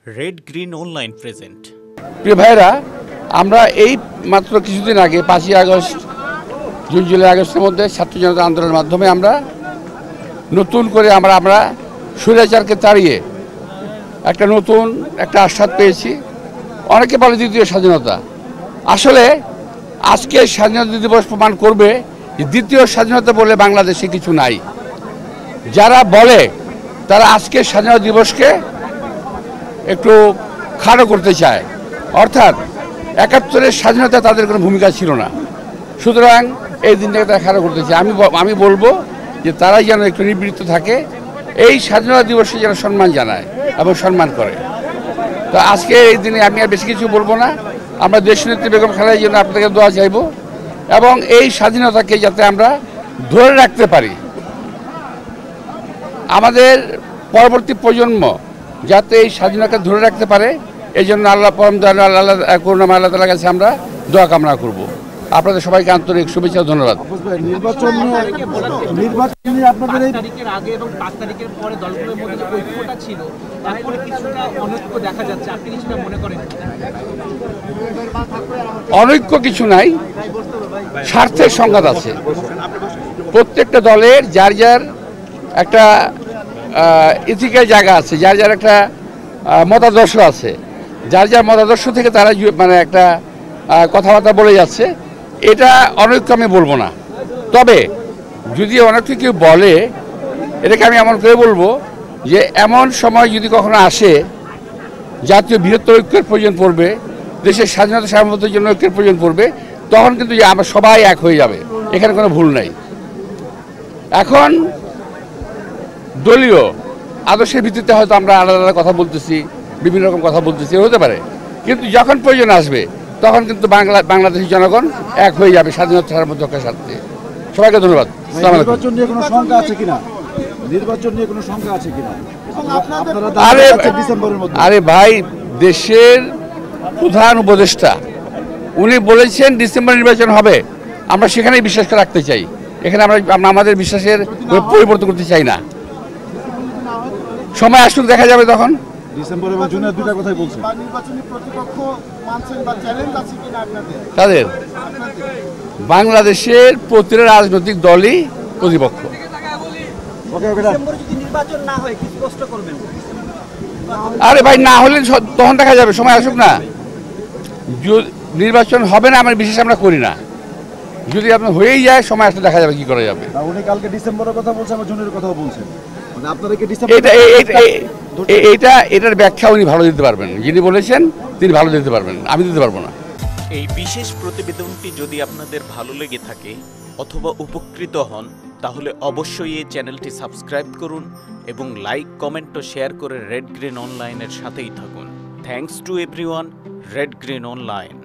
Red green online present. প্রিয় ভাইরা, আমরা এই মাত্র কিছুদিন আগে 5ই আগস্ট, জুন জুলাই আগস্টের মধ্যে ছাত্র জনতা আন্দোলনের মাধ্যমে আমরা নতুন করে আমরা স্বৈরাচারকে তাড়িয়ে নতুন একটা আস্বাদ পেয়েছি। অনেকে বলে দ্বিতীয় স্বাধীনতা। আসলে আজকে স্বাধীনতা দিবস প্রমাণ করবে যে দ্বিতীয় স্বাধীনতা বলে বাংলাদেশে কিছু নাই। যারা বলে তারা আজকে স্বাধীনতা দিবসকে একটু খাটো করতে চায়, অর্থাৎ 71-এর স্বাধীনতা তাদের কোনো ভূমিকা ছিল না, সুতরাং এই দিনটাকে তারা খাটো করতে চায়। আমি বলবো যে তারাই যেন একটু নিবৃত্ত থাকে, এই স্বাধীনতা দিবসে যেন সম্মান জানায় এবং সম্মান করে। তো আজকে এই দিনে আমি আর বেশি কিছু বলবো না। আমরা দেশনেত্রী বেগম খালেদার জন্য আপনাদেরকে দোয়া চাইব এবং এই স্বাধীনতাকে যাতে আমরা ধরে রাখতে পারি, আমাদের পরবর্তী প্রজন্ম যাতে এই স্বাধীনতাকে ধরে রাখতে পারে, এই জন্য আল্লাহ পরম দয়ালু আল্লাহ করুণাময় আল্লাহ তাআলার কাছে আমরা দোয়া কামনা করব। আপনাদের সবাইকে আন্তরিক শুভেচ্ছা ও ধন্যবাদ। নির্বাচন নিয়ে আপনাদের এই তারিখের আগে এবং 5 তারিখের পরে দলগুলোর মধ্যে যে ঐক্যটা ছিল, তারপরে কিছুটা অনৈক্য দেখা যাচ্ছে, আপনি কিছুটা মনে করেন? অনৈক্য কিছু নাই, স্বার্থের সংঘাত আছে। প্রত্যেকটা দলের যার যার একটা ইথিক্যাল জায়গা আছে, যার যার একটা মতাদর্শ আছে, যার যার মতাদর্শ থেকে তারা একটা কথাবার্তা বলে যাচ্ছে। এটা অনৈক্য আমি বলবো না, তবে যদি অনেক কেউ বলে, এটাকে আমি এমন করে বলবো যে এমন সময় যদি কখনো আসে জাতীয় বৃহত্তর ঐক্যের প্রয়োজন পড়বে, দেশের স্বাধীনতা সার্বভৌমত্বের জন্য ঐক্যের প্রয়োজন পড়বে, তখন কিন্তু আমরা সবাই এক হয়ে যাবে, এখানে কোনো ভুল নাই। এখন দলীয় আদর্শের ভিত্তিতে হয়তো আমরা আলাদা আলাদা কথা বলতেছি, বিভিন্ন রকম কথা বলতেছি, হতে পারে, কিন্তু যখন প্রয়োজন আসবে তখন কিন্তু বাংলাদেশের জনগণ এক হয়ে যাবে স্বাধীনতা সার্বভৌমত্বের স্বার্থে। সবাইকে ধন্যবাদ। নির্বাচন নিয়ে কোনো শঙ্কা আছে কিনা? নির্বাচন নিয়ে কোনো শঙ্কা আছে কিনা? আরে ভাই, দেশের প্রধান উপদেষ্টা উনি বলেছেন ডিসেম্বর নির্বাচন হবে, আমরা সেখানেই বিশ্বাস রাখতে চাই। এখানে আমরা আমাদের বিশ্বাসের পরিবর্তন করতে চাই না। সময় আসুক, দেখা যাবে তখন। ডিসেম্বর এবং জুনের দুটো কথাই বলছেন। তাদের বাংলাদেশের প্রতিটা রাজনৈতিক দলই প্রতিপক্ষ। আরে ভাই, না হলে তখন দেখা যাবে, সময় আসুক না। নির্বাচন হবে না আমার বিশ্বাস আমরা করি না। যদি আপনার হয়েই যায়, সময় আসলে দেখা যাবে কি করা যাবে। উনি কালকে ডিসেম্বরের কথা বলছেন, জুনের কথা বলছেন। এটার ব্যাখ্যা উনি ভালো দিতে পারবেন, যিনি বলেছেন তিনি ভালো দিতে পারবেন, আমি দিতে পারবো না। এই বিশেষ প্রতিবেদনটি যদি আপনাদের ভালো লেগে থাকে অথবা উপকৃত হন, তাহলে অবশ্যই এই চ্যানেলটি সাবস্ক্রাইব করুন এবং লাইক, কমেন্ট ও শেয়ার করে রেড গ্রিন অনলাইনের সাথেই থাকুন। Thanks to everyone. Red green online.